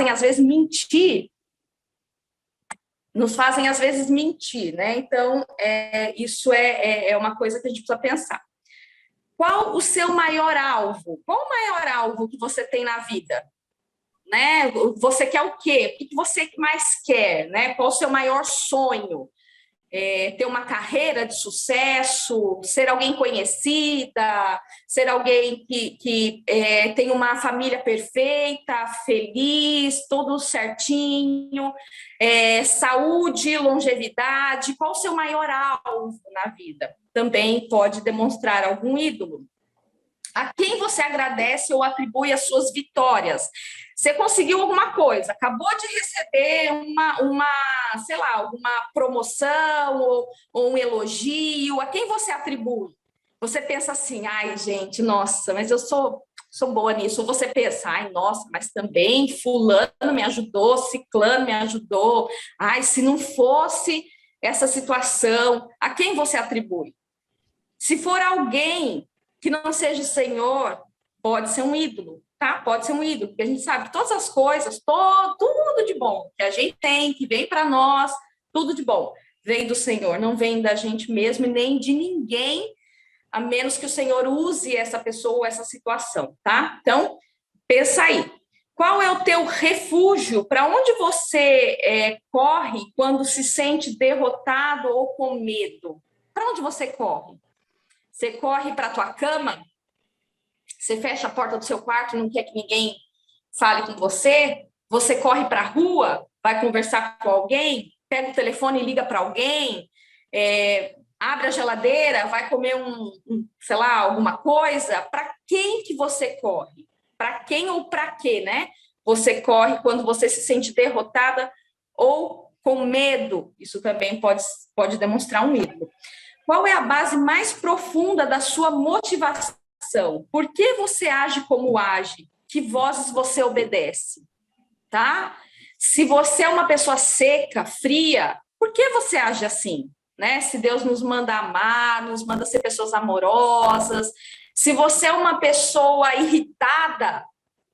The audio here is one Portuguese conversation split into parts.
às vezes mentir, né? Então, isso é uma coisa que a gente precisa pensar. Qual o seu maior alvo? Qual o maior alvo que você tem na vida? Né? Você quer o quê? O que você mais quer? Né? Qual o seu maior sonho? Ter uma carreira de sucesso, ser alguém conhecida, ser alguém que tem uma família perfeita, feliz, tudo certinho, saúde, longevidade. Qual o seu maior alvo na vida? Também pode demonstrar algum ídolo. A quem você agradece ou atribui as suas vitórias? Você conseguiu alguma coisa, acabou de receber sei lá, alguma promoção ou um elogio, a quem você atribui? Você pensa assim, ai, gente, nossa, mas eu sou boa nisso. Ou você pensa, ai, nossa, mas também fulano me ajudou, ciclano me ajudou. Ai, se não fosse essa situação, a quem você atribui? Se for alguém que não seja o Senhor, pode ser um ídolo, tá? Pode ser um ídolo, porque a gente sabe que todas as coisas, tudo de bom que a gente tem, que vem para nós, tudo de bom, vem do Senhor, não vem da gente mesmo e nem de ninguém, a menos que o Senhor use essa pessoa ou essa situação, tá? Então, pensa aí. Qual é o teu refúgio? Para onde você corre quando se sente derrotado ou com medo? Para onde você corre? Você corre para a tua cama? Você fecha a porta do seu quarto, não quer que ninguém fale com você? Você corre para a rua, vai conversar com alguém, pega o telefone e liga para alguém, abre a geladeira, vai comer sei lá, alguma coisa? Para quem que você corre? Para quem ou para quê, né? Você corre quando você se sente derrotada ou com medo. Isso também pode demonstrar um ídolo. Qual é a base mais profunda da sua motivação? Por que você age como age? Que vozes você obedece? Tá? Se você é uma pessoa seca, fria, por que você age assim? Né? Se Deus nos manda amar, nos manda ser pessoas amorosas. Se você é uma pessoa irritada,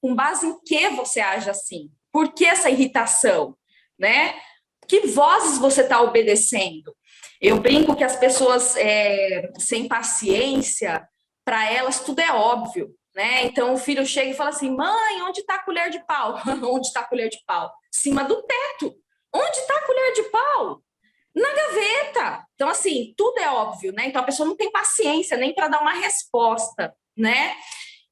com base em que você age assim? Por que essa irritação? Né? Que vozes você está obedecendo? Eu brinco que as pessoas sem paciência, para elas tudo é óbvio, né? Então o filho chega e fala assim: mãe, onde está a colher de pau? Onde está a colher de pau? Em cima do teto. Onde está a colher de pau? Na gaveta. Então, assim, tudo é óbvio, né? Então a pessoa não tem paciência nem para dar uma resposta, né?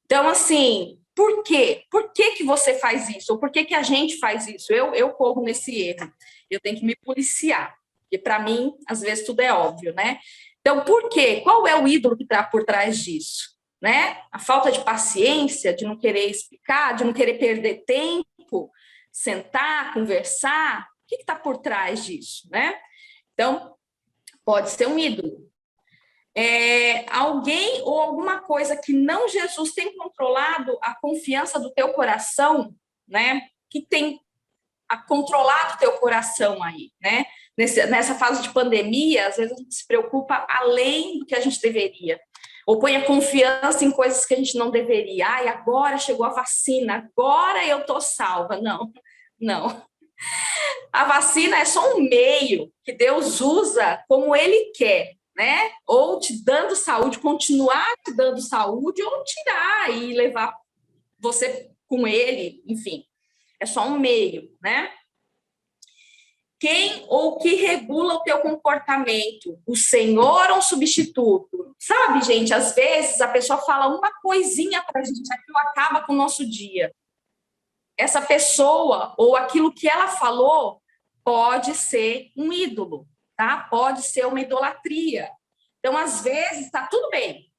Então, assim, por quê? Por que você faz isso? Ou por que a gente faz isso? Eu corro nesse erro. Eu tenho que me policiar. Porque, para mim, às vezes, tudo é óbvio, né? Então, por quê? Qual é o ídolo que está por trás disso? Né? A falta de paciência, de não querer explicar, de não querer perder tempo, sentar, conversar. O que está por trás disso, né? Então, pode ser um ídolo. Alguém ou alguma coisa que não Jesus tem controlado a confiança do teu coração, né? Que tem controlado o teu coração aí, né? Nessa fase de pandemia, às vezes a gente se preocupa além do que a gente deveria. Ou põe a confiança em coisas que a gente não deveria. Ai, agora chegou a vacina, agora eu tô salva. Não, não. A vacina é só um meio que Deus usa como Ele quer, né? Ou te dando saúde, continuar te dando saúde, ou tirar e levar você com Ele, enfim. É só um meio, né? Quem ou o que regula o teu comportamento? O Senhor ou um substituto? Sabe, gente, às vezes a pessoa fala uma coisinha para a gente, aquilo acaba com o nosso dia. Essa pessoa ou aquilo que ela falou pode ser um ídolo, tá? Pode ser uma idolatria. Então, às vezes, tá tudo bem.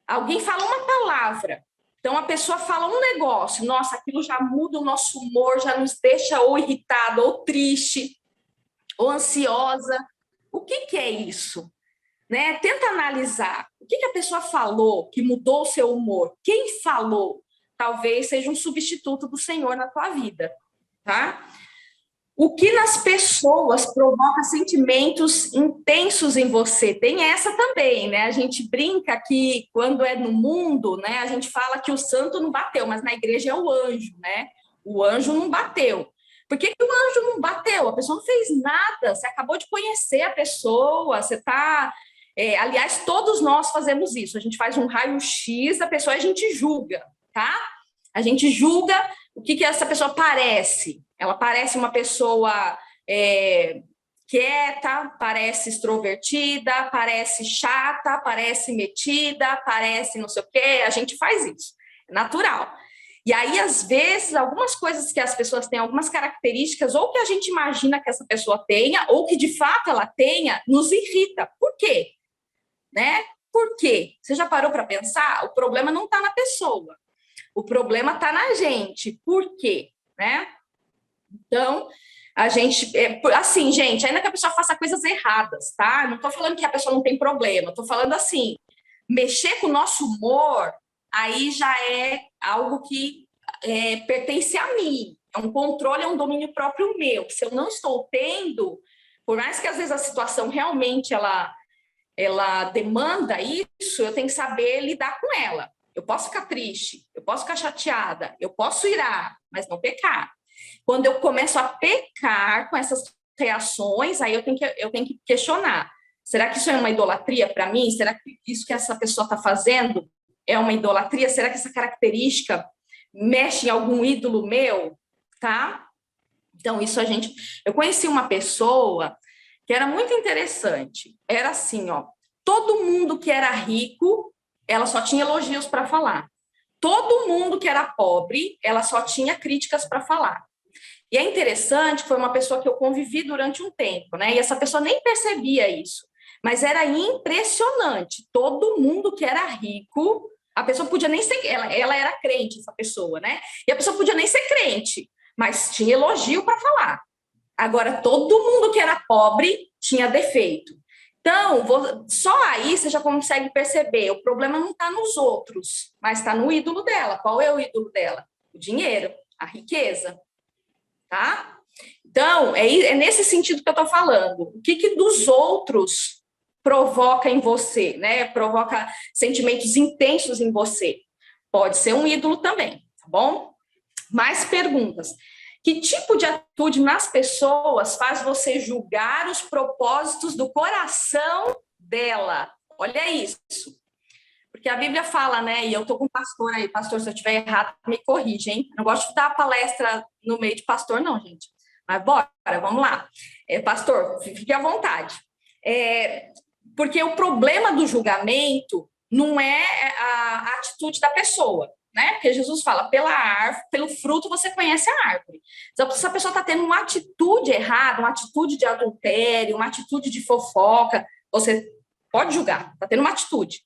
Alguém fala uma palavra, então a pessoa fala um negócio, nossa, aquilo já muda o nosso humor, já nos deixa ou irritado, ou triste, ou ansiosa. O que é isso? Né? Tenta analisar. O que a pessoa falou que mudou o seu humor? Quem falou? Talvez seja um substituto do Senhor na tua vida, tá? O que nas pessoas provoca sentimentos intensos em você? Tem essa também, né? A gente brinca que quando é no mundo, né, a gente fala que o santo não bateu, mas na igreja é o anjo, né? o anjo não bateu. Por que o anjo não bateu? A pessoa não fez nada, você acabou de conhecer a pessoa, você está... aliás, todos nós fazemos isso, a gente faz um raio-x da pessoa e a gente julga, tá? A gente julga o que essa pessoa parece. Ela parece uma pessoa quieta, parece extrovertida, parece chata, parece metida, parece não sei o quê. A gente faz isso, é natural. E aí, às vezes, algumas coisas que as pessoas têm, algumas características, ou que a gente imagina que essa pessoa tenha, ou que de fato ela tenha, nos irrita. Por quê? Né? Por quê? Você já parou para pensar? O problema não está na pessoa. O problema está na gente. Por quê? Né? Então, a gente... assim, gente, ainda que a pessoa faça coisas erradas, tá? Não estou falando que a pessoa não tem problema. Estou falando assim, mexer com o nosso humor, aí já é algo que pertence a mim. É um controle, é um domínio próprio meu. Se eu não estou tendo, por mais que às vezes a situação realmente ela demanda isso, eu tenho que saber lidar com ela. Eu posso ficar triste, eu posso ficar chateada, eu posso irar, mas não pecar. Quando eu começo a pecar com essas reações, aí eu tenho que questionar. Será que isso é uma idolatria para mim? Será que isso que essa pessoa está fazendo é uma idolatria? Será que essa característica mexe em algum ídolo meu? Tá? Então, isso eu conheci uma pessoa que era muito interessante. Era assim, ó, todo mundo que era rico, ela só tinha elogios para falar. Todo mundo que era pobre, ela só tinha críticas para falar. E é interessante que foi uma pessoa que eu convivi durante um tempo, né? E essa pessoa nem percebia isso. Mas era impressionante. Todo mundo que era rico, a pessoa podia nem ser... Ela era crente, essa pessoa, né? E a pessoa podia nem ser crente, mas tinha elogio para falar. Agora, todo mundo que era pobre tinha defeito. Então, só aí você já consegue perceber, o problema não está nos outros, mas está no ídolo dela. Qual é o ídolo dela? O dinheiro, a riqueza, tá? Então, é nesse sentido que eu estou falando. O que dos outros provoca em você, né? Provoca sentimentos intensos em você. Pode ser um ídolo também, tá bom? Mais perguntas. Que tipo de atitude nas pessoas faz você julgar os propósitos do coração dela? Olha isso. Porque a Bíblia fala, né? E eu tô com um pastor aí, pastor, se eu estiver errado, me corrige, hein? Não gosto de dar palestra no meio de pastor, não, gente. Mas bora, vamos lá. Pastor, fique à vontade. Porque o problema do julgamento não é a atitude da pessoa, né? Porque Jesus fala, pela árvore, pelo fruto você conhece a árvore. Então, se a pessoa está tendo uma atitude errada, uma atitude de adultério, uma atitude de fofoca, você pode julgar, está tendo uma atitude.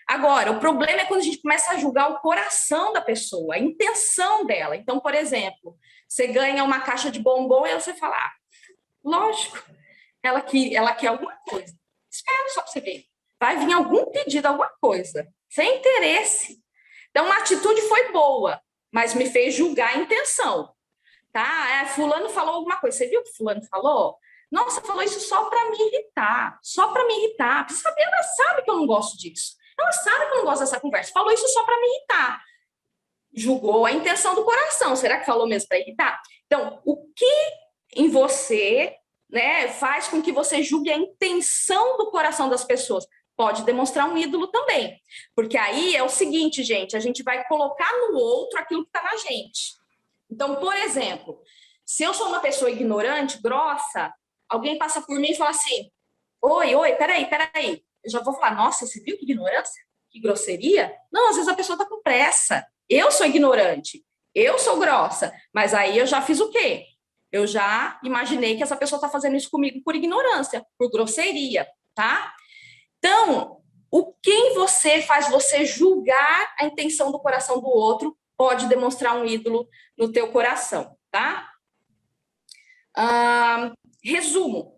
Agora, o problema é quando a gente começa a julgar o coração da pessoa, a intenção dela. Então, por exemplo, você ganha uma caixa de bombom e você fala, lógico, ela quer alguma coisa. Espera só para você ver. Vai vir algum pedido, alguma coisa, sem interesse. Então, a atitude foi boa, mas me fez julgar a intenção. Tá? Fulano falou alguma coisa. Você viu o que fulano falou? Nossa, falou isso só para me irritar. Só para me irritar. Ela sabe que eu não gosto disso. Ela sabe que eu não gosto dessa conversa. Falou isso só para me irritar. Julgou a intenção do coração. Será que falou mesmo para irritar? Então, o que em você, né, faz com que você julgue a intenção do coração das pessoas? Pode demonstrar um ídolo também. Porque aí é o seguinte, gente, a gente vai colocar no outro aquilo que está na gente. Então, por exemplo, se eu sou uma pessoa ignorante, grossa, alguém passa por mim e fala assim, oi, peraí. Eu já vou falar, nossa, você viu que ignorância? Que grosseria? Não, às vezes a pessoa está com pressa. Eu sou ignorante, eu sou grossa, mas aí eu já fiz o quê? Eu já imaginei que essa pessoa está fazendo isso comigo por ignorância, por grosseria, tá? Então, o que em você faz você julgar a intenção do coração do outro pode demonstrar um ídolo no teu coração, tá? Resumo.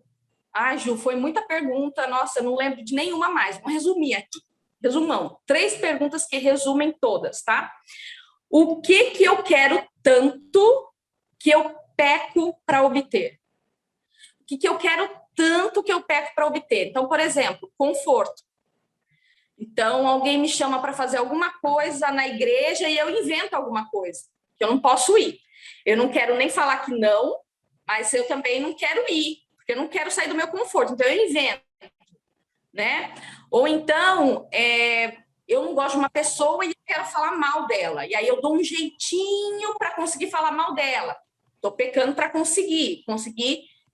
Ju, foi muita pergunta, nossa, eu não lembro de nenhuma mais. Vamos resumir aqui. Resumão. 3 perguntas que resumem todas, tá? O que eu quero tanto que eu peco para obter? O que eu quero tanto que eu peco para obter? Então, por exemplo, conforto. Então, alguém me chama para fazer alguma coisa na igreja e eu invento alguma coisa. que eu não posso ir. Eu não quero nem falar que não, mas eu também não quero ir, porque eu não quero sair do meu conforto. Então, eu invento, né? Ou então, eu não gosto de uma pessoa e quero falar mal dela. E aí eu dou um jeitinho para conseguir falar mal dela. Estou pecando para conseguir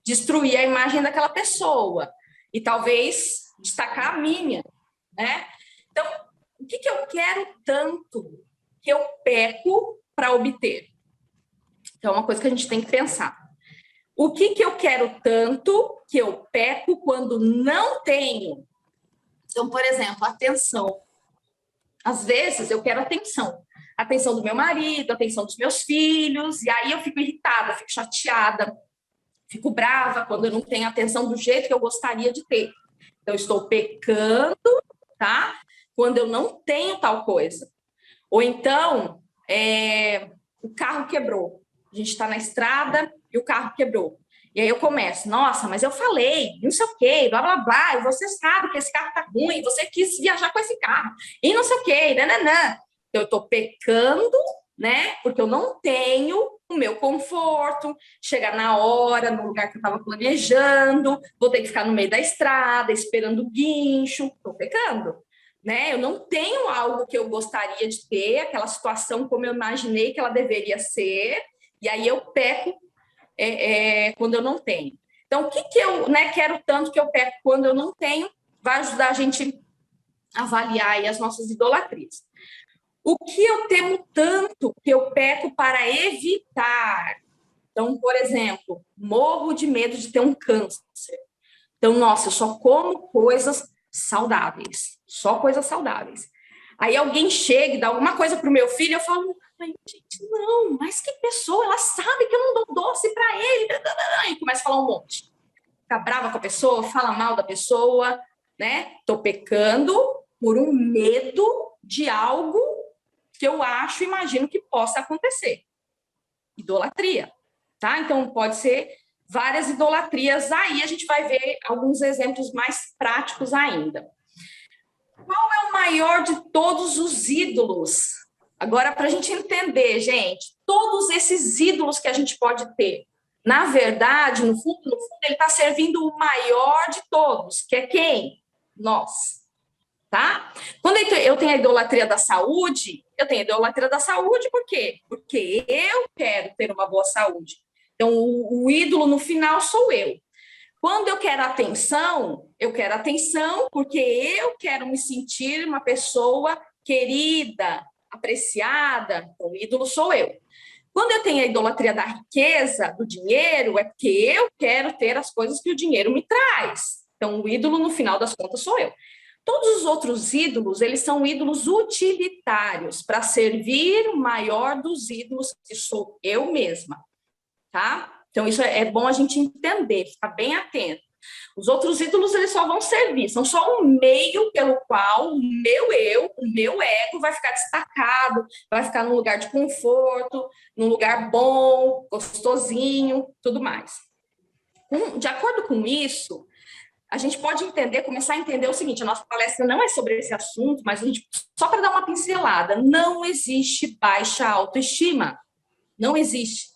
destruir a imagem daquela pessoa. E talvez destacar a minha, né? Então, o que eu quero tanto que eu peco para obter? Então, é uma coisa que a gente tem que pensar. O que eu quero tanto que eu peco quando não tenho? Então, por exemplo, atenção. Às vezes eu quero atenção. Atenção do meu marido, atenção dos meus filhos, e aí eu fico irritada, fico chateada, fico brava quando eu não tenho atenção do jeito que eu gostaria de ter. Então, eu estou pecando, tá? Quando eu não tenho tal coisa. Ou então, o carro quebrou. A gente está na estrada e o carro quebrou. E aí eu começo, nossa, mas eu falei, não sei o quê, blá, blá, blá, e você sabe que esse carro tá ruim, você quis viajar com esse carro, e não sei o quê, nananã. Então, eu estou pecando, né, porque eu não tenho o meu conforto, chegar na hora, no lugar que eu estava planejando, vou ter que ficar no meio da estrada, esperando o guincho, estou pecando. Né? Eu não tenho algo que eu gostaria de ter, aquela situação como eu imaginei que ela deveria ser, e aí eu peco quando eu não tenho. Então, o que eu, né, quero tanto que eu peco quando eu não tenho, vai ajudar a gente a avaliar aí as nossas idolatrias. O que eu temo tanto que eu peco para evitar? Então, por exemplo, morro de medo de ter um câncer. Então, nossa, eu só como coisas saudáveis, só coisas saudáveis. Aí alguém chega e dá alguma coisa para o meu filho, eu falo, ai, gente, não, mas que pessoa, ela sabe que eu não dou doce para ele, e começa a falar um monte. Fica brava com a pessoa, fala mal da pessoa, né? Tô pecando por um medo de algo que eu acho, imagino que possa acontecer. Idolatria, tá? Então, pode ser várias idolatrias. Aí a gente vai ver alguns exemplos mais práticos ainda. Qual é o maior de todos os ídolos? Agora, para a gente entender, gente, todos esses ídolos que a gente pode ter, na verdade, no fundo, ele está servindo o maior de todos, que é quem? Nós. Tá? Quando eu tenho a idolatria da saúde, eu tenho a idolatria da saúde por quê? Porque eu quero ter uma boa saúde. Então, o ídolo no final sou eu. Quando eu quero atenção porque eu quero me sentir uma pessoa querida, apreciada. Então, o ídolo sou eu. Quando eu tenho a idolatria da riqueza, do dinheiro, é porque eu quero ter as coisas que o dinheiro me traz. Então, o ídolo, no final das contas, sou eu. Todos os outros ídolos, eles são ídolos utilitários para servir o maior dos ídolos, que sou eu mesma, tá? Então, isso é bom a gente entender, ficar bem atento. Os outros ídolos, eles só vão servir, são só um meio pelo qual o meu eu, o meu ego vai ficar destacado, vai ficar num lugar de conforto, num lugar bom, gostosinho, tudo mais. De acordo com isso, a gente pode entender, começar a entender o seguinte, a nossa palestra não é sobre esse assunto, mas a gente, só para dar uma pincelada, não existe baixa autoestima. Não existe.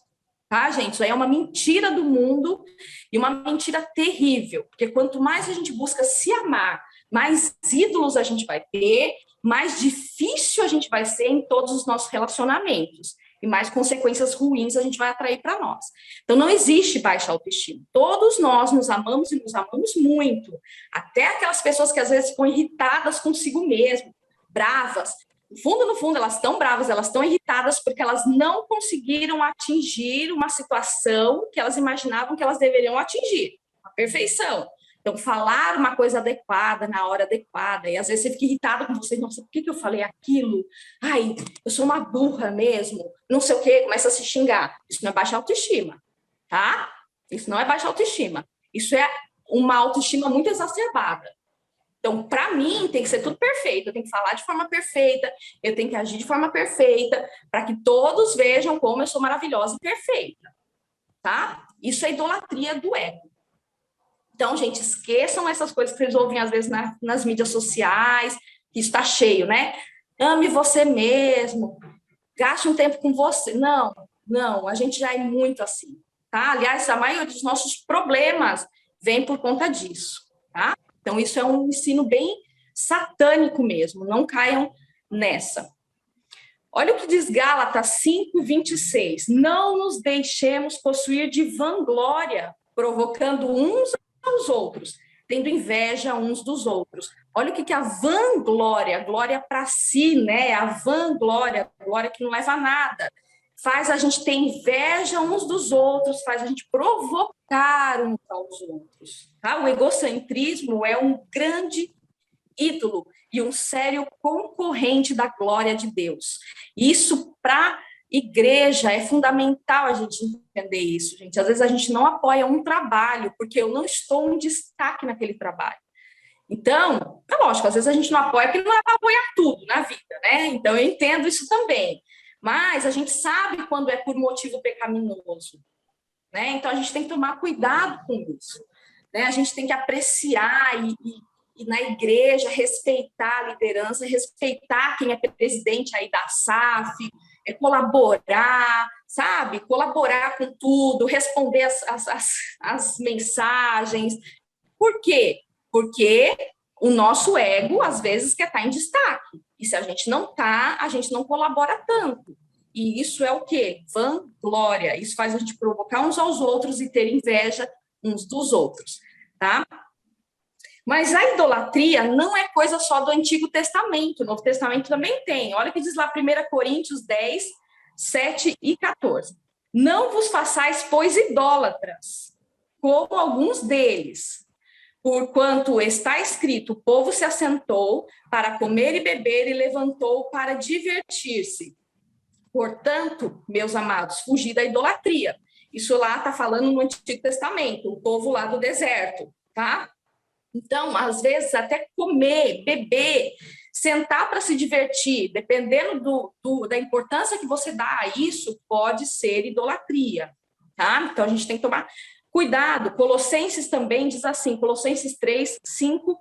Tá, gente? Isso aí é uma mentira do mundo e uma mentira terrível, porque quanto mais a gente busca se amar, mais ídolos a gente vai ter, mais difícil a gente vai ser em todos os nossos relacionamentos e mais consequências ruins a gente vai atrair para nós. Então, não existe baixa autoestima. Todos nós nos amamos e nos amamos muito. Até aquelas pessoas que às vezes ficam irritadas consigo mesmo, bravas. No fundo, elas estão bravas, elas estão irritadas porque elas não conseguiram atingir uma situação que elas imaginavam que elas deveriam atingir, a perfeição. Então, falar uma coisa adequada na hora adequada, e às vezes você fica irritado com você, nossa, por que eu falei aquilo? Ai, eu sou uma burra mesmo, não sei o quê, começa a se xingar. Isso não é baixa autoestima, tá? Isso não é baixa autoestima. Isso é uma autoestima muito exacerbada. Então, para mim, tem que ser tudo perfeito. Eu tenho que falar de forma perfeita, eu tenho que agir de forma perfeita, para que todos vejam como eu sou maravilhosa e perfeita, tá? Isso é idolatria do ego. Então, gente, esqueçam essas coisas que vocês ouvem, às vezes, nas mídias sociais, que está cheio, né? Ame você mesmo. gaste um tempo com você. Não, não, a gente já é muito assim, tá? Aliás, a maioria dos nossos problemas vem por conta disso, tá? Então, isso é um ensino bem satânico mesmo, não caiam nessa. Olha o que diz Gálatas 5:26. Não nos deixemos possuir de vanglória, provocando uns aos outros, tendo inveja uns dos outros. Olha o que a vanglória, glória para si, né? A vanglória, glória que não leva a nada, faz a gente ter inveja uns dos outros, faz a gente provocar uns aos outros. Tá? O egocentrismo é um grande ídolo e um sério concorrente da glória de Deus. Isso para a igreja é fundamental a gente entender isso, gente. Às vezes a gente não apoia um trabalho porque eu não estou em destaque naquele trabalho. Então, é lógico, às vezes a gente não apoia porque não é para apoiar tudo na vida, né? Então eu entendo isso também. Mas a gente sabe quando é por motivo pecaminoso, né? Então a gente tem que tomar cuidado com isso, né? A gente tem que apreciar e na igreja respeitar a liderança, respeitar quem é presidente aí da SAF, colaborar, sabe? Colaborar com tudo, responder as mensagens. Por quê? Porque o nosso ego, às vezes, quer estar em destaque. E se a gente não está, a gente não colabora tanto. E isso é o quê? Vanglória. Isso faz a gente provocar uns aos outros e ter inveja uns dos outros, tá? Mas a idolatria não é coisa só do Antigo Testamento. O Novo Testamento também tem. Olha o que diz lá 1 Coríntios 10, 7 e 14. Não vos façais, pois, idólatras, como alguns deles. Porquanto está escrito, o povo se assentou para comer e beber e levantou para divertir-se. Portanto, meus amados, fugir da idolatria. Isso lá está falando no Antigo Testamento, o povo lá do deserto, tá? Então, às vezes, até comer, beber, sentar para se divertir, dependendo da importância que você dá a isso, pode ser idolatria, tá? Então, a gente tem que tomar cuidado. Colossenses também diz assim, Colossenses 3, 5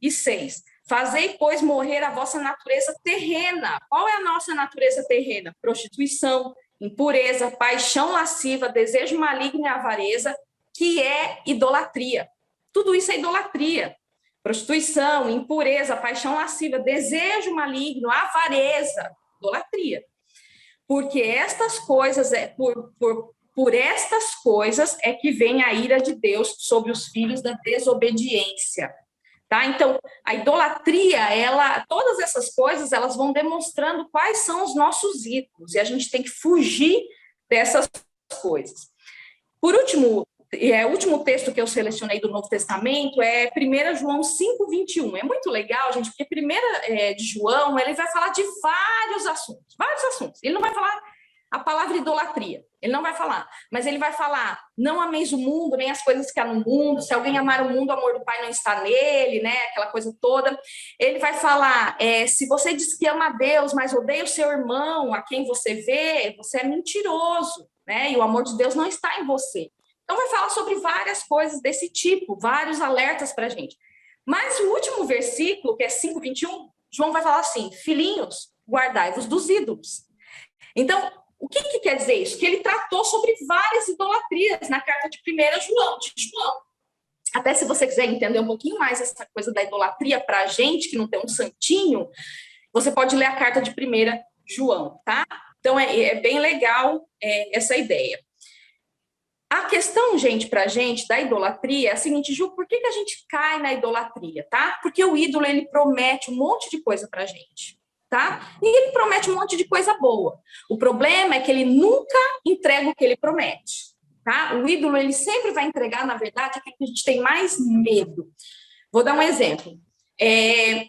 e 6. Fazei, pois, morrer a vossa natureza terrena. Qual é a nossa natureza terrena? Prostituição, impureza, paixão lasciva, desejo maligno e avareza, que é idolatria. Tudo isso é idolatria. Prostituição, impureza, paixão lasciva, desejo maligno, avareza, idolatria. Porque estas coisas, por estas coisas é que vem a ira de Deus sobre os filhos da desobediência. Tá? Então, a idolatria, todas essas coisas, elas vão demonstrando quais são os nossos ídolos, e a gente tem que fugir dessas coisas. Por último, o último texto que eu selecionei do Novo Testamento é 1 João 5:21. É muito legal, gente, porque 1 de João, ele vai falar de vários assuntos. Ele não vai falar a palavra idolatria, ele não vai falar, mas ele vai falar, não ameis o mundo, nem as coisas que há no mundo, se alguém amar o mundo, o amor do Pai não está nele, né, aquela coisa toda. Ele vai falar, se você diz que ama a Deus, mas odeia o seu irmão, a quem você vê, você é mentiroso, né, e o amor de Deus não está em você. Então vai falar sobre várias coisas desse tipo, vários alertas para a gente. Mas o último versículo, que é 5:21, João vai falar assim, filhinhos, guardai-vos dos ídolos. Então, o que quer dizer isso? Que ele tratou sobre várias idolatrias na carta de 1 João. Até se você quiser entender um pouquinho mais essa coisa da idolatria para a gente, que não tem um santinho, você pode ler a carta de 1 João, tá? Então, é bem legal essa ideia. A questão, gente, para a gente, da idolatria é a seguinte, Ju, por que a gente cai na idolatria, tá? Porque o ídolo, ele promete um monte de coisa para a gente. Tá? E ele promete um monte de coisa boa. O problema é que ele nunca entrega o que ele promete. Tá? O ídolo, ele sempre vai entregar, na verdade, aquilo que a gente tem mais medo. Vou dar um exemplo.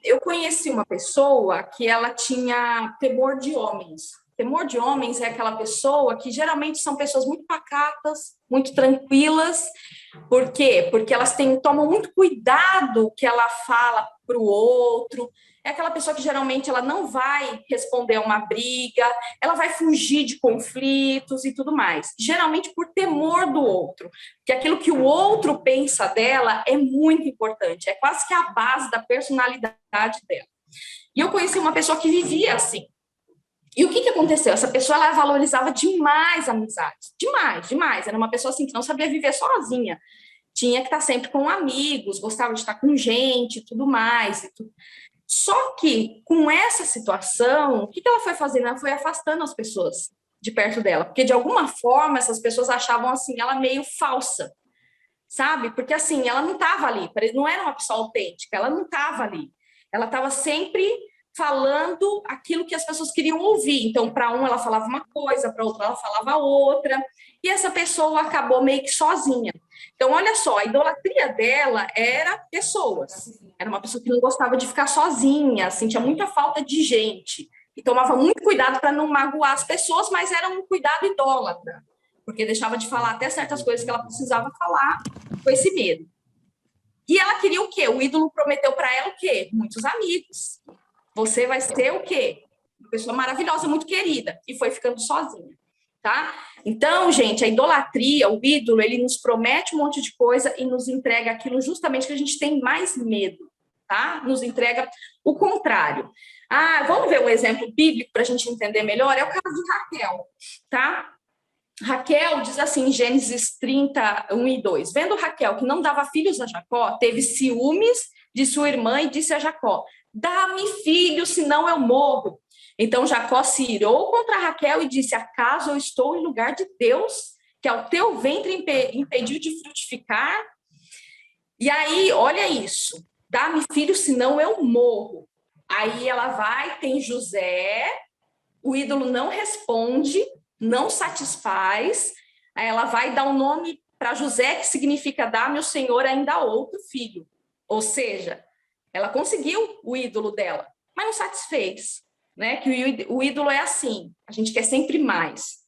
Eu conheci uma pessoa que ela tinha temor de homens. Temor de homens é aquela pessoa que geralmente são pessoas muito pacatas, muito tranquilas. Por quê? Porque elas tomam muito cuidado o que ela fala para o outro. É aquela pessoa que geralmente ela não vai responder a uma briga, ela vai fugir de conflitos e tudo mais. Geralmente por temor do outro, porque aquilo que o outro pensa dela é muito importante, é quase que a base da personalidade dela. E eu conheci uma pessoa que vivia assim. E o que que aconteceu? Essa pessoa, ela valorizava demais a amizade, demais, demais. Era uma pessoa assim que não sabia viver sozinha, tinha que estar sempre com amigos, gostava de estar com gente, tudo mais. E tudo. Só que com essa situação, o que que ela foi fazendo? Ela foi afastando as pessoas de perto dela, porque de alguma forma essas pessoas achavam assim ela meio falsa, sabe? Porque assim, ela não estava ali, não era uma pessoa autêntica, ela não estava ali. Ela estava sempre falando aquilo que as pessoas queriam ouvir. Então, para um ela falava uma coisa, para outra ela falava outra, e essa pessoa acabou meio que sozinha. Então, olha só, a idolatria dela era pessoas. Era uma pessoa que não gostava de ficar sozinha, sentia muita falta de gente. E tomava muito cuidado para não magoar as pessoas, mas era um cuidado idólatra, porque deixava de falar até certas coisas que ela precisava falar com esse medo. E ela queria o quê? O ídolo prometeu para ela o quê? Muitos amigos. Você vai ser o quê? Uma pessoa maravilhosa, muito querida. E foi ficando sozinha, tá? Então, gente, a idolatria, o ídolo, ele nos promete um monte de coisa e nos entrega aquilo justamente que a gente tem mais medo, tá? Nos entrega o contrário. Ah, vamos ver um exemplo bíblico para a gente entender melhor? É o caso de Raquel, tá? Raquel diz assim em Gênesis 30, 1 e 2: vendo Raquel que não dava filhos a Jacó, teve ciúmes de sua irmã e disse a Jacó: dá-me filho, senão eu morro. Então Jacó se irou contra Raquel e disse: acaso eu estou em lugar de Deus, que ao teu ventre impediu de frutificar? E aí, olha isso: dá-me filho, senão eu morro. Aí ela vai, tem José, o ídolo não responde, não satisfaz, aí ela vai dar um nome para José que significa dá-me o Senhor ainda outro filho. Ou seja, ela conseguiu o ídolo dela, mas não satisfez, né? Que o ídolo é assim, a gente quer sempre mais.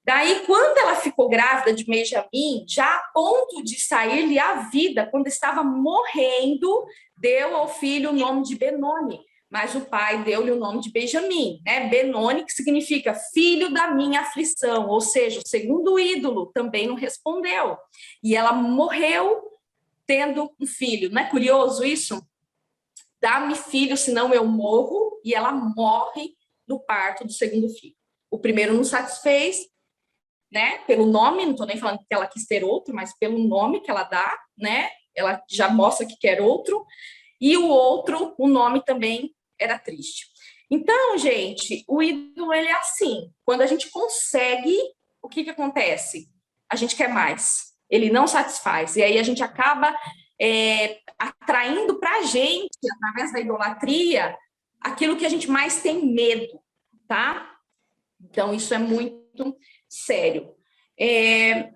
Daí, quando ela ficou grávida de Benjamim, já a ponto de sair-lhe a vida, quando estava morrendo, deu ao filho o nome de Benoni, mas o pai deu-lhe o nome de Benjamim, né? Benoni, que significa filho da minha aflição, ou seja, o segundo ídolo também não respondeu. E ela morreu tendo um filho. Não é curioso isso? Dá-me filho, senão eu morro, e ela morre no parto do segundo filho. O primeiro não satisfez, né? Pelo nome, não estou nem falando que ela quis ter outro, mas pelo nome que ela dá, né? Ela já mostra que quer outro. E o outro, o nome também era triste. Então, gente, o ídolo, ele é assim. Quando a gente consegue, o que que acontece? A gente quer mais. Ele não satisfaz. E aí a gente acaba atraindo para a gente, através da idolatria, aquilo que a gente mais tem medo, tá? Então, isso é muito sério.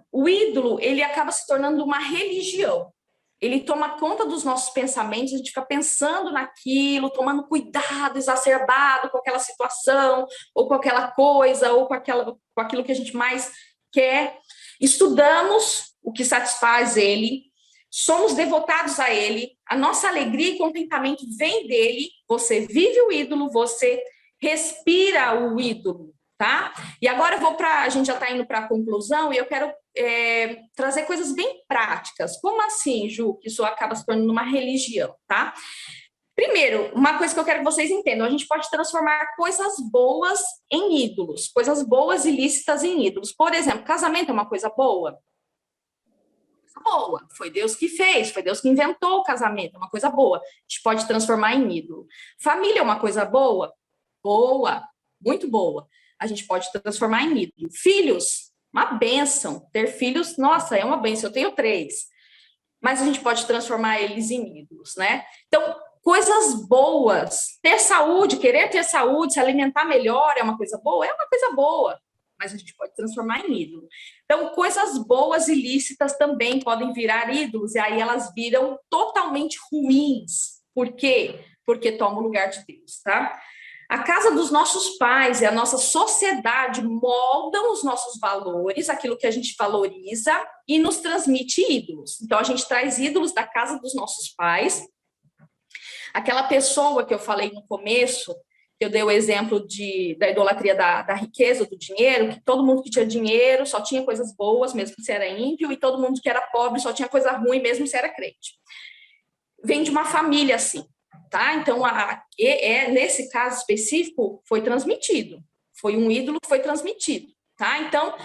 O ídolo, ele acaba se tornando uma religião. Ele toma conta dos nossos pensamentos, a gente fica pensando naquilo, tomando cuidado exacerbado com aquela situação, ou com aquela coisa, ou com aquilo que a gente mais quer. Estudamos o que satisfaz ele, somos devotados a ele, a nossa alegria e contentamento vem dele, você vive o ídolo, você respira o ídolo, tá? E agora a gente já está indo para a conclusão e eu quero trazer coisas bem práticas. Como assim, Ju, que isso acaba se tornando uma religião, tá? Primeiro, uma coisa que eu quero que vocês entendam: a gente pode transformar coisas boas em ídolos, coisas boas e lícitas em ídolos. Por exemplo, casamento é uma coisa boa? Boa, foi Deus que fez, foi Deus que inventou o casamento, é uma coisa boa. A gente pode transformar em ídolo. Família é uma coisa boa? Boa, muito boa. A gente pode transformar em ídolo. Filhos, uma bênção. Ter filhos, nossa, é uma bênção. Eu tenho 3. Mas a gente pode transformar eles em ídolos, né? Então, coisas boas. Ter saúde, querer ter saúde, se alimentar melhor é uma coisa boa? É uma coisa boa. Mas a gente pode transformar em ídolo. Então, coisas boas e lícitas também podem virar ídolos, e aí elas viram totalmente ruins. Por quê? Porque tomam o lugar de Deus, tá? A casa dos nossos pais e a nossa sociedade moldam os nossos valores, aquilo que a gente valoriza, e nos transmite ídolos. Então, a gente traz ídolos da casa dos nossos pais. Aquela pessoa que eu falei no começo, que eu dei o exemplo da idolatria da riqueza, do dinheiro, que todo mundo que tinha dinheiro só tinha coisas boas, mesmo se era ímpio, e todo mundo que era pobre só tinha coisa ruim, mesmo se era crente. Vem de uma família assim. Tá? Então, nesse caso específico, foi transmitido. foi um ídolo que foi transmitido, tá? Então,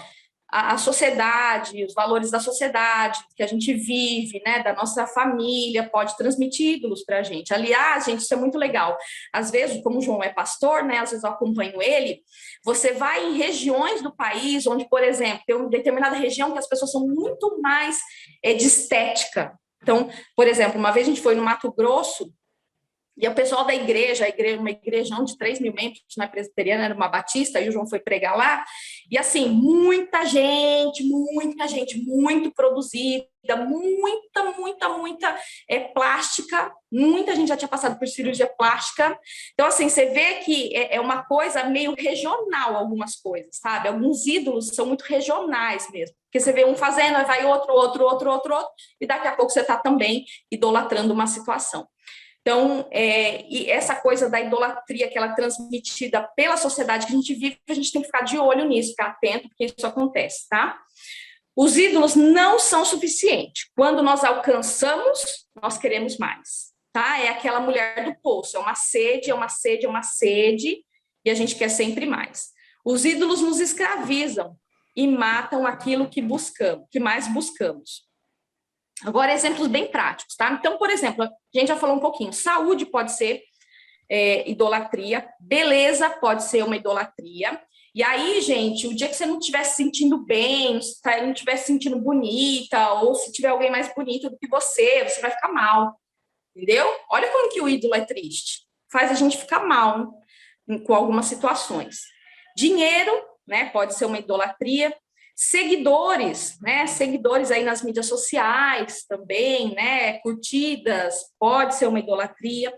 a sociedade, os valores da sociedade que a gente vive, né, da nossa família, pode transmitir ídolos para a gente. Aliás, gente, isso é muito legal. Às vezes, como o João é pastor, né, às vezes eu acompanho ele, você vai em regiões do país onde, por exemplo, tem uma determinada região que as pessoas são muito mais de estética. Então, por exemplo, uma vez a gente foi no Mato Grosso, e o pessoal da igreja, uma igrejão de 3 mil membros, não é presbiteriana, era uma batista, e o João foi pregar lá, e assim, muita gente, muito produzida, muita plástica, muita gente já tinha passado por cirurgia plástica. Então, assim, você vê que é uma coisa meio regional, algumas coisas, sabe? Alguns ídolos são muito regionais mesmo, porque você vê um fazendo, aí vai outro, e daqui a pouco você está também idolatrando uma situação. Então, e essa coisa da idolatria que ela é transmitida pela sociedade que a gente vive, a gente tem que ficar de olho nisso, ficar atento, porque isso acontece, tá? Os ídolos não são suficientes. Quando nós alcançamos, nós queremos mais, tá? É aquela mulher do poço, é uma sede, e a gente quer sempre mais. Os ídolos nos escravizam e matam aquilo que buscamos, que mais buscamos. Agora, exemplos bem práticos, tá? Então, por exemplo, a gente já falou um pouquinho, saúde pode ser idolatria, beleza pode ser uma idolatria, e aí, gente, o dia que você não estiver se sentindo bem, não estiver se sentindo bonita, ou se tiver alguém mais bonito do que você vai ficar mal, entendeu? Olha como que o ídolo é triste, faz a gente ficar mal com algumas situações. Dinheiro, né, pode ser uma idolatria. Seguidores, né? Seguidores aí nas mídias sociais também, né? Curtidas, pode ser uma idolatria.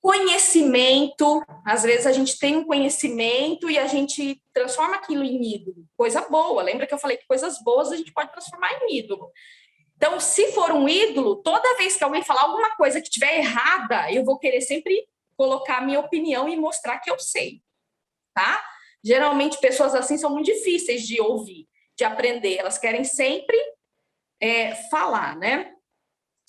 Conhecimento, às vezes a gente tem um conhecimento e a gente transforma aquilo em ídolo. Coisa boa, lembra que eu falei que coisas boas a gente pode transformar em ídolo. Então, se for um ídolo, toda vez que alguém falar alguma coisa que estiver errada, eu vou querer sempre colocar a minha opinião e mostrar que eu sei, tá? Geralmente, pessoas assim são muito difíceis de ouvir, de aprender, elas querem sempre falar, né?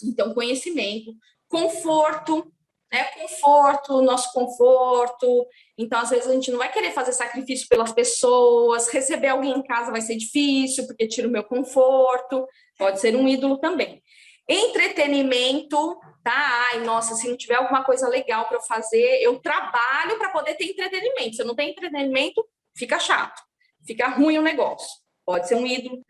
Então, conhecimento, conforto, né? Conforto, nosso conforto. Então, às vezes, a gente não vai querer fazer sacrifício pelas pessoas, receber alguém em casa vai ser difícil, porque tira o meu conforto, pode ser um ídolo também. Entretenimento, tá? Ai, nossa, se não tiver alguma coisa legal para eu fazer, eu trabalho para poder ter entretenimento. Se eu não tenho entretenimento, fica chato, fica ruim o negócio. Pode ser um ídolo.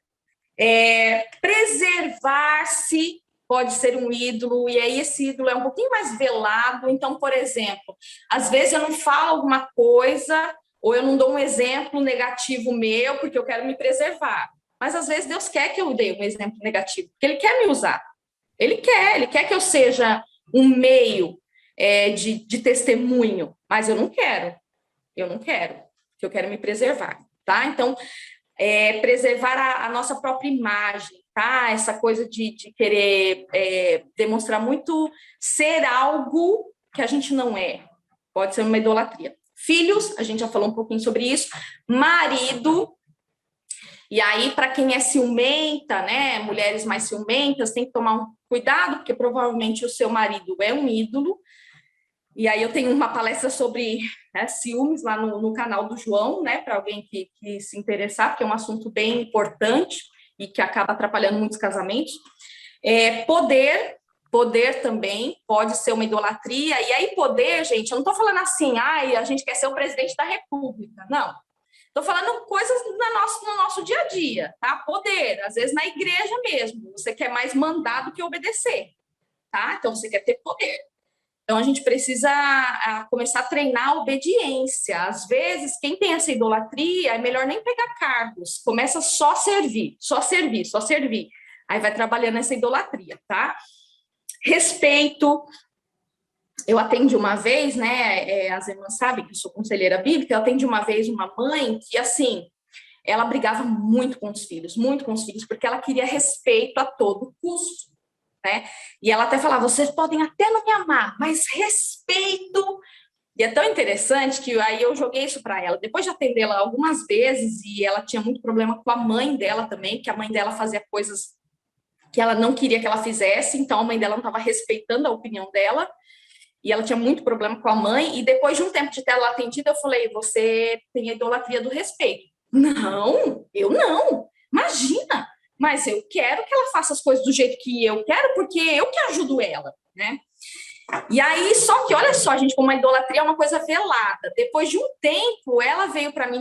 Preservar-se pode ser um ídolo, e aí esse ídolo é um pouquinho mais velado. Então, por exemplo, às vezes eu não falo alguma coisa, ou eu não dou um exemplo negativo meu, porque eu quero me preservar. Mas às vezes Deus quer que eu dê um exemplo negativo, porque Ele quer me usar. Ele quer que eu seja um meio de testemunho, mas eu não quero, porque eu quero me preservar, tá? Então, preservar a nossa própria imagem, tá? Essa coisa de querer demonstrar muito ser algo que a gente não é, pode ser uma idolatria. Filhos, a gente já falou um pouquinho sobre isso. Marido, e aí, para quem é ciumenta, né? Mulheres mais ciumentas, tem que tomar um cuidado, porque provavelmente o seu marido é um ídolo. E aí eu tenho uma palestra sobre ciúmes lá no canal do João, né, para alguém que se interessar, porque é um assunto bem importante e que acaba atrapalhando muitos casamentos. Poder também pode ser uma idolatria. E aí poder, gente, eu não estou falando assim, a gente quer ser o presidente da República, não. Estou falando coisas no nosso dia a dia, tá? Poder, às vezes na igreja mesmo, você quer mais mandar do que obedecer, tá? Então você quer ter poder. Então, a gente precisa começar a treinar a obediência. Às vezes, quem tem essa idolatria, é melhor nem pegar cargos. Começa só a servir. Aí vai trabalhando essa idolatria, tá? Respeito. Eu atendi uma vez, né? As irmãs sabem que eu sou conselheira bíblica. Eu atendi uma vez uma mãe que, assim, ela brigava muito com os filhos, porque ela queria respeito a todo custo. Né? E ela até falava, vocês podem até não me amar, mas respeito. E é tão interessante que aí eu joguei isso para ela. Depois de atendê-la algumas vezes, e ela tinha muito problema com a mãe dela também, que a mãe dela fazia coisas que ela não queria que ela fizesse, então a mãe dela não estava respeitando a opinião dela. e ela tinha muito problema com a mãe, e depois de um tempo de ter ela atendida, eu falei, você tem a idolatria do respeito. Não, eu não. Imagina, mas eu quero que ela faça as coisas do jeito que eu quero, porque eu que ajudo ela, né? E aí, só que, olha só, gente, como a idolatria é uma coisa velada. Depois de um tempo, ela veio para mim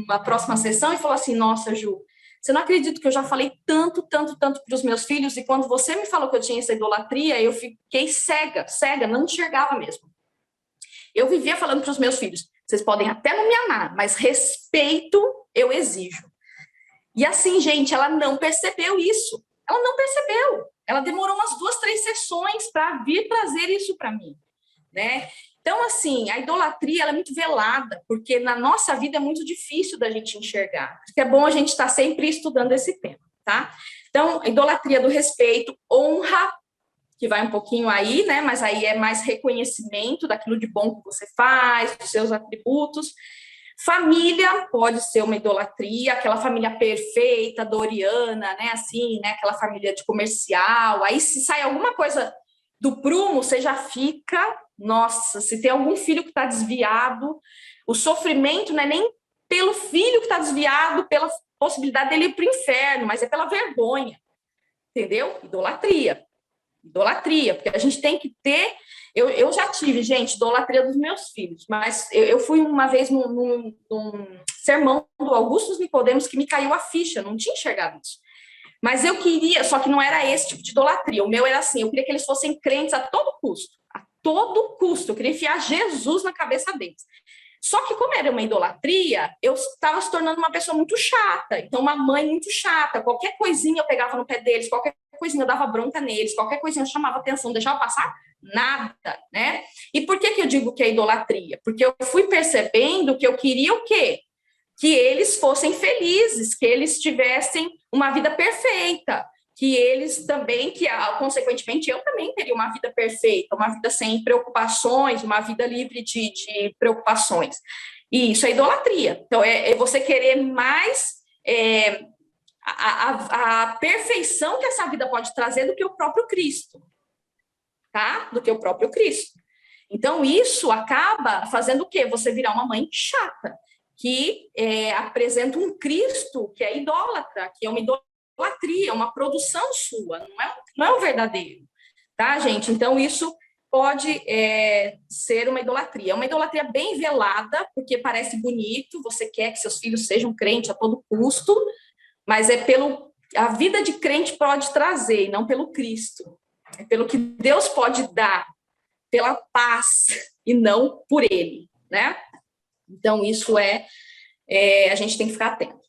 na próxima sessão e falou assim, nossa, Ju, você não acredita que eu já falei tanto, tanto, tanto para os meus filhos, e quando você me falou que eu tinha essa idolatria, eu fiquei cega, não enxergava mesmo. Eu vivia falando para os meus filhos, vocês podem até não me amar, mas respeito eu exijo. E assim, gente, ela não percebeu isso. Ela não percebeu. Ela demorou umas 2, 3 sessões para vir trazer isso para mim, né? Então, assim, a idolatria ela é muito velada, porque na nossa vida é muito difícil da gente enxergar. Porque é bom a gente estar sempre estudando esse tema, tá? Então, a idolatria do respeito, honra, que vai um pouquinho aí, né? Mas aí é mais reconhecimento daquilo de bom que você faz, dos seus atributos. Família pode ser uma idolatria, aquela família perfeita, doriana, né? Assim, né? Aquela família de comercial. Aí, se sai alguma coisa do prumo, você já fica, nossa, se tem algum filho que está desviado, o sofrimento não é nem pelo filho que está desviado, pela possibilidade dele ir para o inferno, mas é pela vergonha, entendeu? Idolatria, porque a gente tem que ter. Eu já tive, gente, idolatria dos meus filhos, mas eu fui uma vez num sermão do Augusto Nicodemos que me caiu a ficha, não tinha enxergado isso. Mas eu queria, só que não era esse tipo de idolatria, o meu era assim, eu queria que eles fossem crentes a todo custo, eu queria enfiar Jesus na cabeça deles. Só que como era uma idolatria, eu estava se tornando uma pessoa muito chata, então uma mãe muito chata, qualquer coisinha eu pegava no pé deles, qualquer coisinha eu dava bronca neles, qualquer coisinha eu chamava atenção, deixava passar nada, né? E por que eu digo que é idolatria? Porque eu fui percebendo que eu queria o quê? Que eles fossem felizes, que eles tivessem uma vida perfeita, que eles também, consequentemente eu também teria uma vida perfeita, uma vida sem preocupações, uma vida livre de preocupações. E isso é idolatria. Então, é você querer mais a perfeição que essa vida pode trazer do que o próprio Cristo, tá? Do que o próprio Cristo. Então, isso acaba fazendo o quê? Você virar uma mãe chata, que apresenta um Cristo que é idólatra, que é uma idolatria, uma produção sua, não é o verdadeiro, tá, gente? Então, isso pode ser uma idolatria. É uma idolatria bem velada, porque parece bonito, você quer que seus filhos sejam crentes a todo custo, mas é pelo a vida de crente pode trazer, e não pelo Cristo. É pelo que Deus pode dar, pela paz, e não por ele, né? Então, isso a gente tem que ficar atento.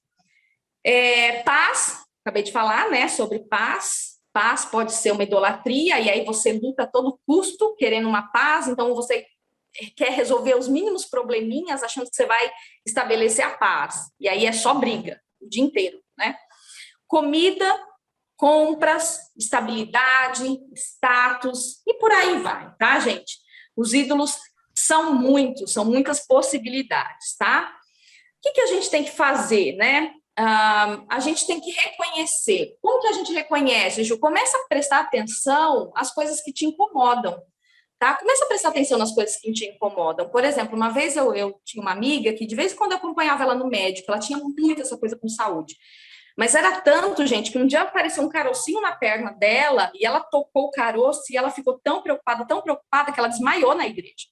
Paz, acabei de falar, né, sobre paz. Paz pode ser uma idolatria, e aí você luta a todo custo querendo uma paz, então você quer resolver os mínimos probleminhas achando que você vai estabelecer a paz. E aí é só briga o dia inteiro, né? Comida, compras, estabilidade, status, e por aí vai, tá, gente? Os ídolos são muitas possibilidades, tá? O que a gente tem que fazer, né? A gente tem que reconhecer. Como que a gente reconhece, Ju? Começa a prestar atenção às coisas que te incomodam, tá? Começa a prestar atenção nas coisas que te incomodam. Por exemplo, uma vez eu tinha uma amiga que de vez em quando eu acompanhava ela no médico, ela tinha muito essa coisa com saúde. Mas era tanto, gente, que um dia apareceu um carocinho na perna dela e ela tocou o caroço e ela ficou tão preocupada, que ela desmaiou na igreja.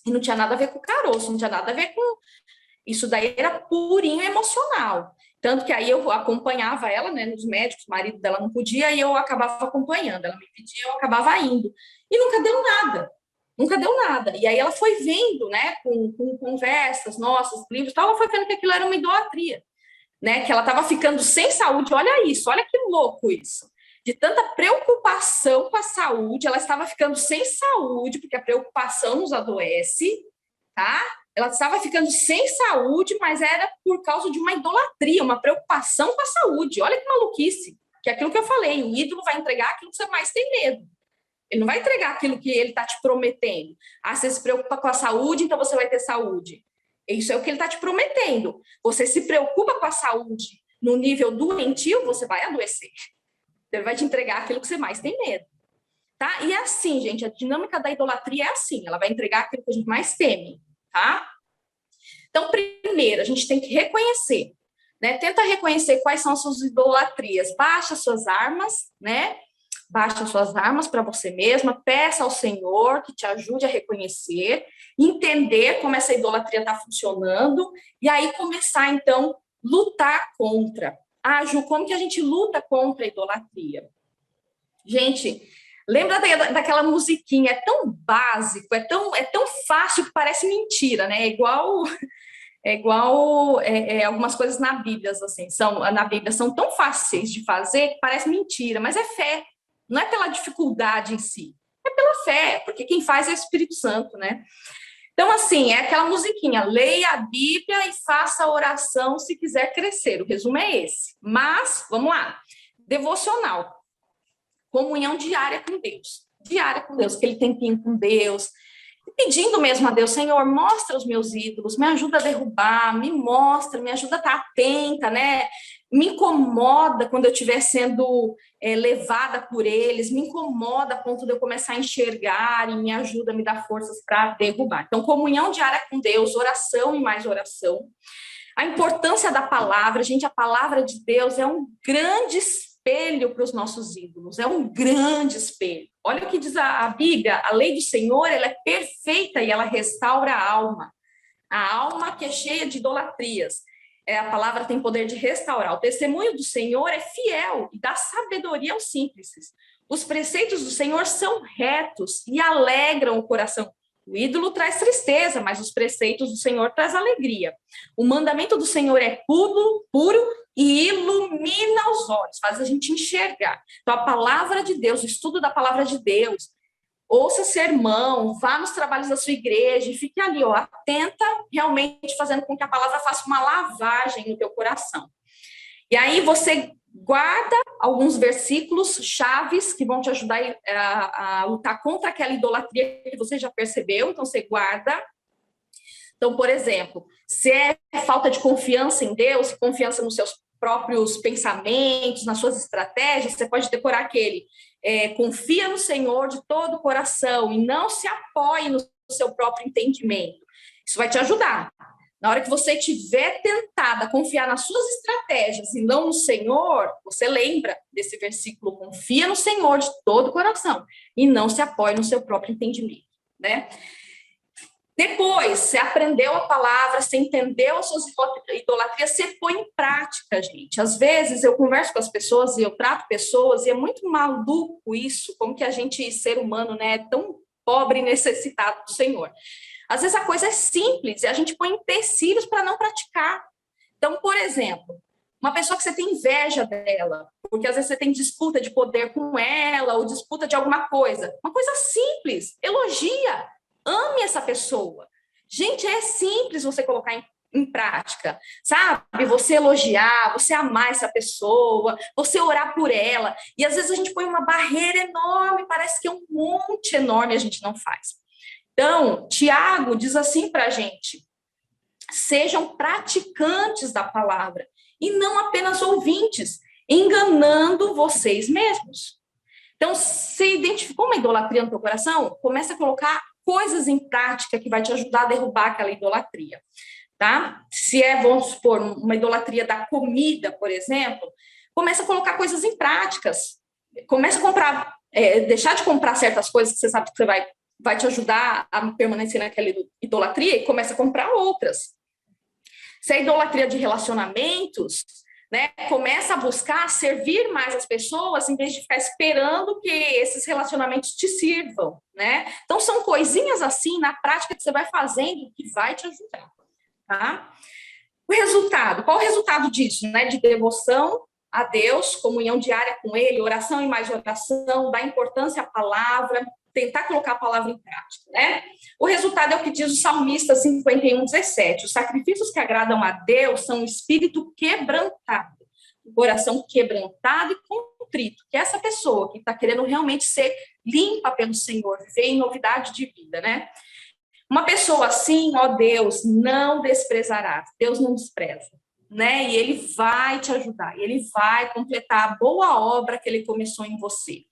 E não tinha nada a ver com o caroço, não tinha nada a ver com... Isso daí era purinho emocional. Tanto que aí eu acompanhava ela, né, nos médicos, o marido dela não podia, e eu acabava acompanhando. Ela me pedia, eu acabava indo. E nunca deu nada. Nunca deu nada. E aí ela foi vendo, né, com conversas nossas, livros, tal, ela foi vendo que aquilo era uma idolatria, né, que ela estava ficando sem saúde. Olha isso, olha que louco isso. De tanta preocupação com a saúde, ela estava ficando sem saúde, porque a preocupação nos adoece, tá? Ela estava ficando sem saúde, mas era por causa de uma idolatria, uma preocupação com a saúde. Olha que maluquice, que é aquilo que eu falei, o ídolo vai entregar aquilo que você mais tem medo. Ele não vai entregar aquilo que ele está te prometendo. Você se preocupa com a saúde, então você vai ter saúde. Isso é o que ele está te prometendo. Você se preocupa com a saúde no nível doentio, você vai adoecer. Ele vai te entregar aquilo que você mais tem medo. tá? E é assim, gente, a dinâmica da idolatria é assim, ela vai entregar aquilo que a gente mais teme, tá? Então, primeiro, a gente tem que reconhecer, né? Tenta reconhecer quais são as suas idolatrias, baixa suas armas, né? Baixa suas armas para você mesma, peça ao Senhor que te ajude a reconhecer, entender como essa idolatria está funcionando, e aí começar, então, lutar contra. Ah, Ju, como que a gente luta contra a idolatria? Gente, lembra daquela musiquinha? É tão básico, é tão fácil que parece mentira, né? É igual algumas coisas na Bíblia, assim, na Bíblia são tão fáceis de fazer que parece mentira, mas é fé. Não é pela dificuldade em si, é pela fé, porque quem faz é o Espírito Santo, né? Então, assim, é aquela musiquinha, leia a Bíblia e faça a oração se quiser crescer. O resumo é esse. Mas, vamos lá. Devocional. Comunhão diária com Deus. Diária com Deus, aquele tempinho com Deus. Pedindo mesmo a Deus, Senhor, mostra os meus ídolos, me ajuda a derrubar, me mostra, me ajuda a estar atenta, né? Me incomoda quando eu estiver sendo levada por eles, me incomoda a ponto de eu começar a enxergar e me ajuda, me dá forças para derrubar. Então, comunhão diária com Deus, oração e mais oração. A importância da palavra, gente, a palavra de Deus é um grande espelho para os nossos ídolos, é um grande espelho. Olha o que diz a Bíblia, a lei do Senhor, ela é perfeita e ela restaura a alma que é cheia de idolatrias. A palavra tem poder de restaurar. O testemunho do Senhor é fiel e dá sabedoria aos simples. Os preceitos do Senhor são retos e alegram o coração. O ídolo traz tristeza, mas os preceitos do Senhor traz alegria. O mandamento do Senhor é puro e ilumina os olhos, faz a gente enxergar. Então, a palavra de Deus, o estudo da palavra de Deus, ouça sermão, vá nos trabalhos da sua igreja e fique ali, ó, atenta, realmente fazendo com que a palavra faça uma lavagem no teu coração. E aí você guarda alguns versículos chaves que vão te ajudar a lutar contra aquela idolatria que você já percebeu, então você guarda. Então, por exemplo, se é falta de confiança em Deus, confiança nos seus próprios pensamentos, nas suas estratégias, você pode decorar aquele. Confia no Senhor de todo o coração e não se apoie no seu próprio entendimento. Isso vai te ajudar. Na hora que você estiver tentada a confiar nas suas estratégias e não no Senhor, você lembra desse versículo, confia no Senhor de todo o coração e não se apoie no seu próprio entendimento, né? Depois, você aprendeu a palavra, você entendeu as suas idolatrias, você põe em prática, gente. Às vezes eu converso com as pessoas e eu trato pessoas e é muito maluco isso, como que a gente, ser humano, né, é tão pobre e necessitado do Senhor. Às vezes a coisa é simples e a gente põe empecilhos para não praticar. Então, por exemplo, uma pessoa que você tem inveja dela, porque às vezes você tem disputa de poder com ela ou disputa de alguma coisa. Uma coisa simples, elogia, ame essa pessoa. Gente, é simples você colocar em prática, sabe? Você elogiar, você amar essa pessoa, você orar por ela. E às vezes a gente põe uma barreira enorme, parece que é um monte enorme e a gente não faz. Então, Tiago diz assim para a gente: sejam praticantes da palavra e não apenas ouvintes, enganando vocês mesmos. Então, se identificou uma idolatria no teu coração, começa a colocar coisas em prática que vai te ajudar a derrubar aquela idolatria, tá? Se vamos supor, uma idolatria da comida, por exemplo, começa a colocar coisas em práticas. Começa a comprar, deixar de comprar certas coisas que você sabe que você vai te ajudar a permanecer naquela idolatria e começa a comprar outras. Se é idolatria de relacionamentos, né, começa a buscar servir mais as pessoas em vez de ficar esperando que esses relacionamentos te sirvam, né? Então, são coisinhas assim, na prática, que você vai fazendo que vai te ajudar, tá? O resultado, qual o resultado disso, né? De devoção a Deus, comunhão diária com Ele, oração e mais oração, dar importância à palavra, tentar colocar a palavra em prática, né? O resultado é o que diz o salmista 51:17. Os sacrifícios que agradam a Deus são o espírito quebrantado, o coração quebrantado e contrito, que é essa pessoa que está querendo realmente ser limpa pelo Senhor, viver em novidade de vida, né? Uma pessoa assim, ó Deus, não desprezará. Deus não despreza. né? E ele vai te ajudar, ele vai completar a boa obra que ele começou em você.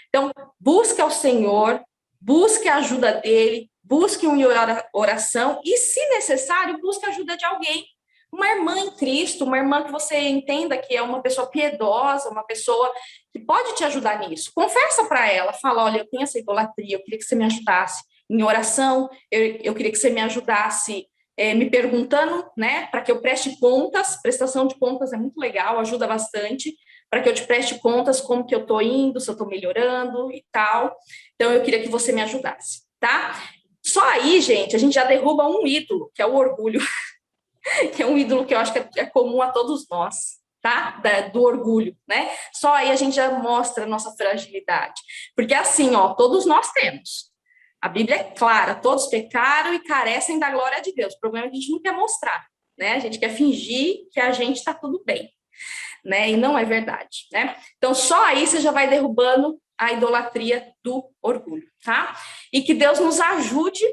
Então, busque ao Senhor, busque a ajuda dele, busque uma oração e, se necessário, busque a ajuda de alguém. Uma irmã em Cristo, uma irmã que você entenda que é uma pessoa piedosa, uma pessoa que pode te ajudar nisso. Conversa para ela, fala, olha, eu tenho essa idolatria, eu queria que você me ajudasse em oração, eu queria que você me ajudasse me perguntando, né, para que eu preste contas. Prestação de contas é muito legal, ajuda bastante, para que eu te preste contas como que eu estou indo, se eu estou melhorando e tal. Então, eu queria que você me ajudasse, tá? Só aí, gente, a gente já derruba um ídolo, que é o orgulho, que é um ídolo que eu acho que é comum a todos nós, tá? Do orgulho, né? Só aí a gente já mostra a nossa fragilidade. Porque assim, ó, todos nós temos. A Bíblia é clara, todos pecaram e carecem da glória de Deus. O problema é que a gente não quer mostrar, né? A gente quer fingir que a gente está tudo bem, né? E não é verdade, né? Então, só aí você já vai derrubando a idolatria do orgulho, tá? E que Deus nos ajude,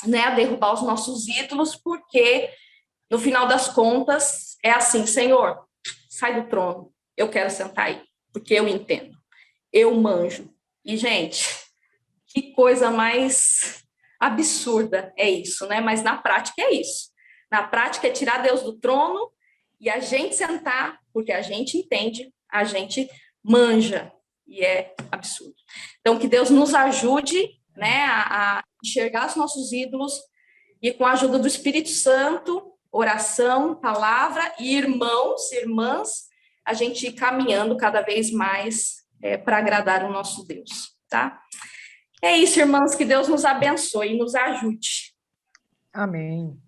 né, a derrubar os nossos ídolos, porque no final das contas é assim, Senhor, sai do trono, eu quero sentar aí, porque eu entendo, eu manjo. E, gente, que coisa mais absurda é isso, né? Mas na prática é isso. Na prática é tirar Deus do trono e a gente sentar, porque a gente entende, a gente manja, e é absurdo. Então, que Deus nos ajude, né, a enxergar os nossos ídolos e, com a ajuda do Espírito Santo, oração, palavra e irmãos, irmãs, a gente ir caminhando cada vez mais para agradar o nosso Deus, tá? É isso, irmãos, que Deus nos abençoe e nos ajude. Amém.